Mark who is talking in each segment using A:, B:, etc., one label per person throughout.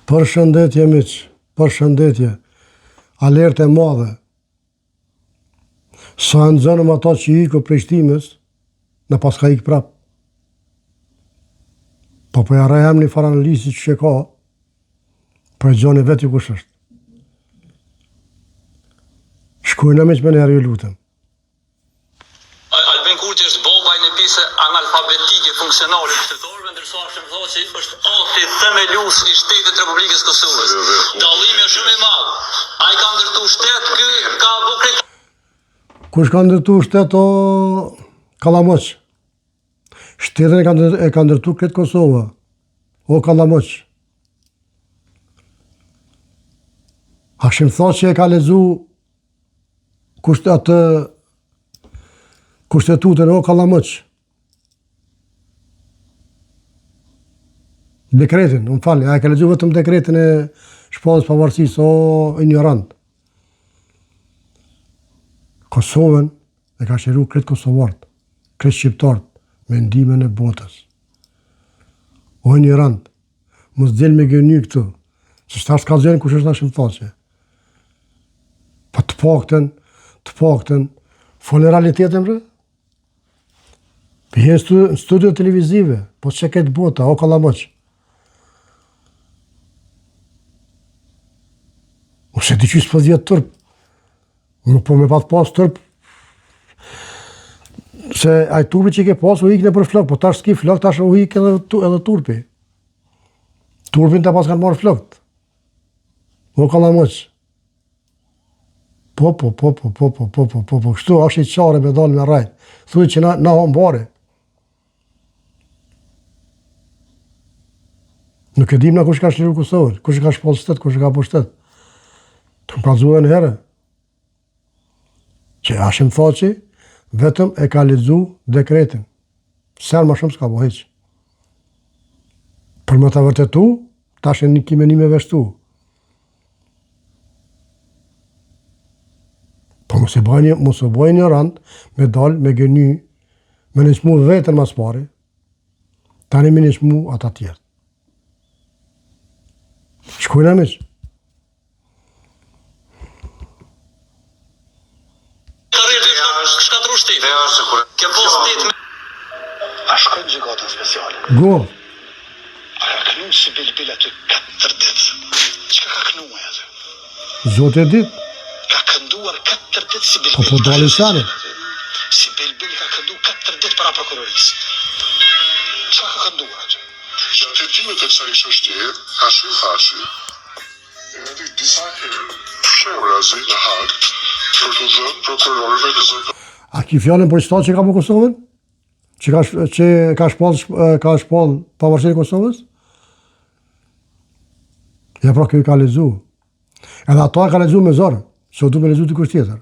A: Përshëndetje miq, përshëndetje. Alertë e madhe. Sa nxënëm ato që ikë prej shtimës, në pas ka ikë prap. Po ja rrehem një farë analizi që ka, për e gjoni vetë ju kush është. Shkojnë me që me njerë ju lutem.
B: Albin Kurti është bomba e një pise analfabetike funksionale shtetorëve, ndërsa Shemthoqi është ati themelus i shtetit Republikës Kosovës. Dallimi është shumë i madh. Ai ka ndërtu shtet, ky ka bukë.
A: Kush ka ndërtu shtet o Kallamoq? Shtetin e ka ndërtu këtë Kosova, o Kallamoq. A Shemthoqi e ka lezu kushtetutën o Kallamoq. Dekretin, më falni, a e ka lezu vetëm dekretin e shpallës pavarësisë o ignorant. Kosovën e ka shiru kretë kosovartë, kretë shqiptartë, me ndimin e botës. O ignorant, mos del me gëny këtu, se shtash ka zënë kush është na Shemthoqi. Pa të paktën, folë realitetin bre. Për jenë studio televizive, po që këtë bota, o Kallamoq. Ose di qysë për 10 tërp. Unë po me pat pas tërp. Se aj turpi që i ke pas u ikne për flok, po tash s'ki flok, tash u ik edhe turpi. Turpin të pas kanë marrë flokët. O Kallamoq. Po, kështu është i qare me dalë me rajt. Thuj që na hambare. Nuk e dim na kush ka shliru Kosovën, kush ka shpall shtet, kush ka po shtet. Të më kalzuhe në herë. Që a Shemthoqi vetëm e ka lexu dekretin. Ser ma shumë s'ka po heq. Për me të vërtetu, tash e një kime një me veshtu. Po mos e bëjnë një rand, me dalë, me gëny, me nëshmu vetën mas pari, tani me nëshmu ata tjertë. Shkojnë e miq.
B: Shkatru shtetin. Ke po shtetin.
C: A shkojnë gjykatën speciale?
A: Go.
C: A ka knu si Bilbil aty 4 ditë? Çka ka knu e aty?
A: Zotë e ditë.
C: Ka kënduar 4 ditë si Bilbil.
A: Po dalin sani.
C: Si Bilbil ka këndu 4 ditë para prokurorisë. Çka ka kënduar aty?
D: Gjatë hetimet e kësaj çështjeje, Hashim Thaçi edhe disa herë fshehur azi në Hag për të dhënë prokurorëve të zë.
A: A ki fjallën për qëta që ka për Kosovën? Që ka shpall pavarësinë e Kosovës? Ja pra kjo i ka lezu. Edhe ato e ka lezu me zorë, se du me lezu të kusht tjetër.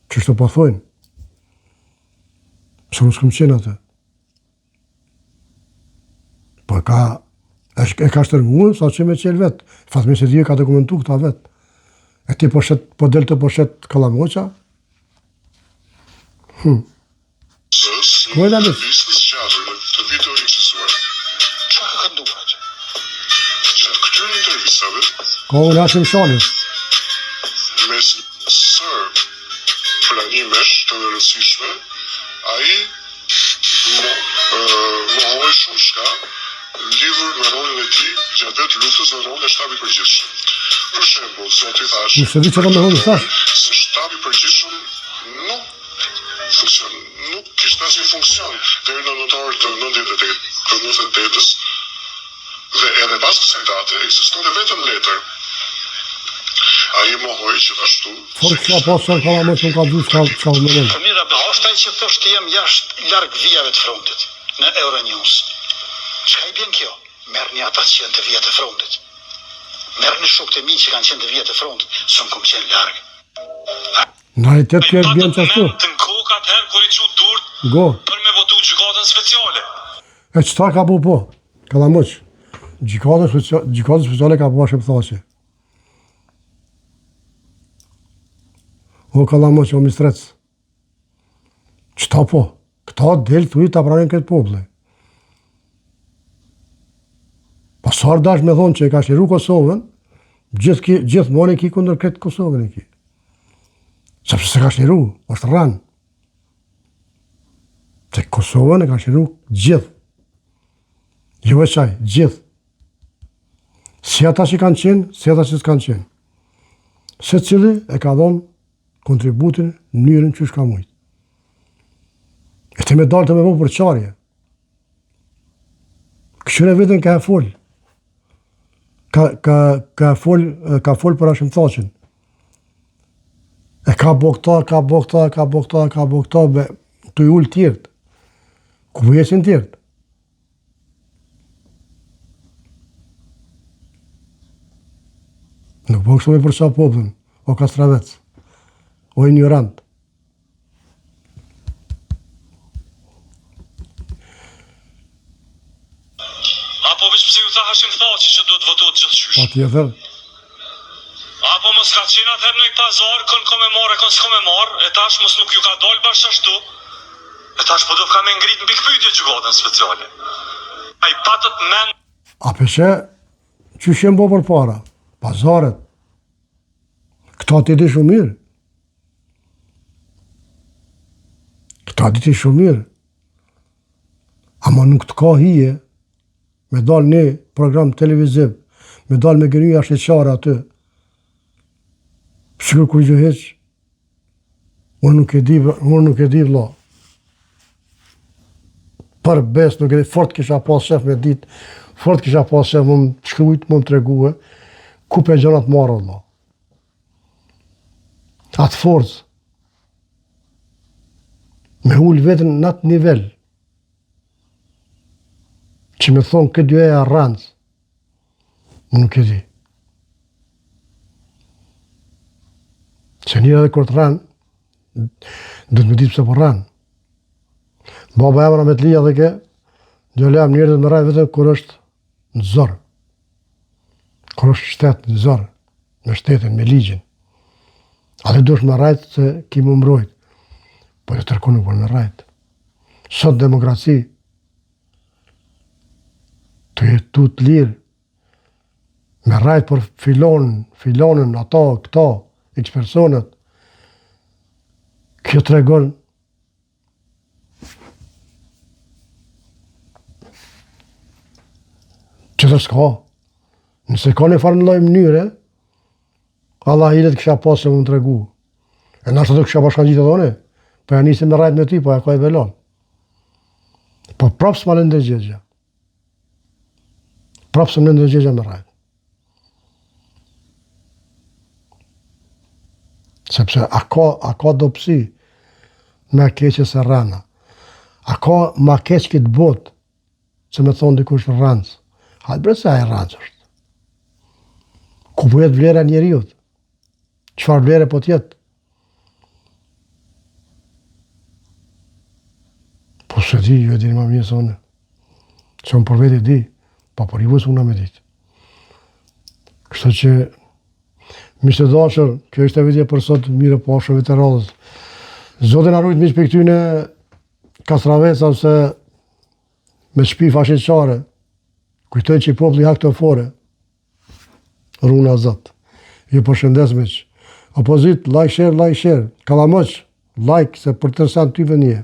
A: Që shto po thojnë. Se nuk s'këm qenë atë. Po e ka shtërngu, sa që me qelë vetë. Fatmi se dhije ka dokumentu këta vetë. E ti po del të poshet Kallamoqa? Shkojnë amit.
D: Të video ekzistuar.
C: Çka ka kënduar aty?
D: Gjatë këtyre intervistave,
A: Ka unë Hashim Shali.
D: mes sër planimesh të rëndësishme, ai mohoi shumë shka lidhur me rolin e tij gjatë vetë luftës në rolin e shtabit përgjithshëm. Për shembull, zoti thash,
A: Nuk se di që ka me thonë thash.
D: se shtabi përgjithshëm nuk kishte asnjë funksion deri në nëntor të 98-ës. Dhe edhe pas kësaj date ekzistonte vetëm letër. Ai mohoi gjithashtu.
A: Por që ka pasur Kallamoq nuk ka du çka më mënen.
C: Po mira, hoftaj që thoshtë jam jashtë larg vijave të frontit në Euronews. Çka i bën kjo? Merrni ata që janë të vijat e frontit. Merrni shokët e mi që kanë qenë të vijat e frontit, s'un kom qenë larg.
A: Në realitet kjo është bjen qashtu.
B: Të në kokë atëherë kur i çu durt
A: Go.
B: për me votu gjykatën speciale.
A: E qëta ka po? Kallamoq. Gjykatën speciale ka po Shemthoqi. O Kallamoq, o mistrec. Qëta po? Këta del të ujtë të pranin këtë poble. Pasar dash me thonë që e ka shliru Kosovën, gjithmonë ki kundër kretë Kosovën e ki. Sepse se ka shliru, është rranë. Se Kosovën e ka shliru gjithë. Jo veçaj, gjithë. Si ata që kanë qenë, si ata që s'kanë qenë. Se cili e ka dhonë kontributin në mënyrën që shka mujtë. E të me dalë të me bo për qarje. Këshyre vetën ka e folë. Ka fol për ashëm thaqin. E ka bo këta, be të i ullë tjertë. Ku vjesin tjertë? Nuk po kështu me përqa popën, o kastravec, o ignorant.
B: Apo veç pse ju tha Hashim Thaçi që duhet votohet gjithçysh.
A: Pa tjetër.
B: Apo mos ka qenë atëherë në pazar, kon me marrë, kon s'ko me marrë, e tash mos nuk ju ka dalë bashkë ashtu. E tash po do ka me ngrit në pikpyetje gjykatën speciale. Ai patët men.
A: A peshe, që shenë bo për para? Pazaret. Këta ti di shumë mirë. Këta ti shumë mirë. Ama nuk të ka hije me dalë një program televiziv, me dalë me gënyja shqeqare aty. Shkur kur gjë heq, unë nuk e di vla. Për bes nuk e di, fort kisha pas shef me dit, fort kisha pas shef më më shkrujt, më më tregue, ku pe gjonat marrë vla. Atë forcë, me ullë vetën në atë nivel, që me thonë këtë dy e arrancë, më nuk e di. Se njëra dhe kur të ranë, dhe të me ditë pëse për ranë. Baba emra me të lija dhe ke, dhe lejam njërë dhe me rajë vetëm kur është në zorë. Kur është shtetë në zorë, me shtetën, me ligjin. A dhe dush me rajtë se ki më mbrojtë. Po e tërku nuk për me rajtë. Sot demokraci, të jetu të lirë, me rajtë për filonën, ata, këta, x personët, kjo të regon që të s'ka. Nëse ka një farë në loj mënyre, Allah hilet kësha pasë që më të regu. E nashtë të kësha bashkan gjitë edhe one, po ja nisim me rajtë me ty, po ja ka i velon. Po prapë s'ma në ndërgjegja. Prapë s'ma në ndërgjegja me rajtë. Sepse a ka dopsi me keqe se rana. A ka ma keq këtë botë se me thonë dikush rancë. Hajtë bre se a e rancë është. Ku po jetë vlera njeriut? Qëfar vlere po tjetë? Po se di, ju e dini ma mirë se unë. Se unë për veti di, pa për i vësë unë me ditë. Kështë që mishtë të dashër, kjo ishte vidje për sot, mire pashëve të radhës. Zotin arrujt miqë për këtyne kastraveca ose me shpi fashqeqare, kujtoj që i popli haktofore, runa zot. Ju përshëndes miq. Opozit, like, share, kalamoq, like, se për tërsan ty vë një.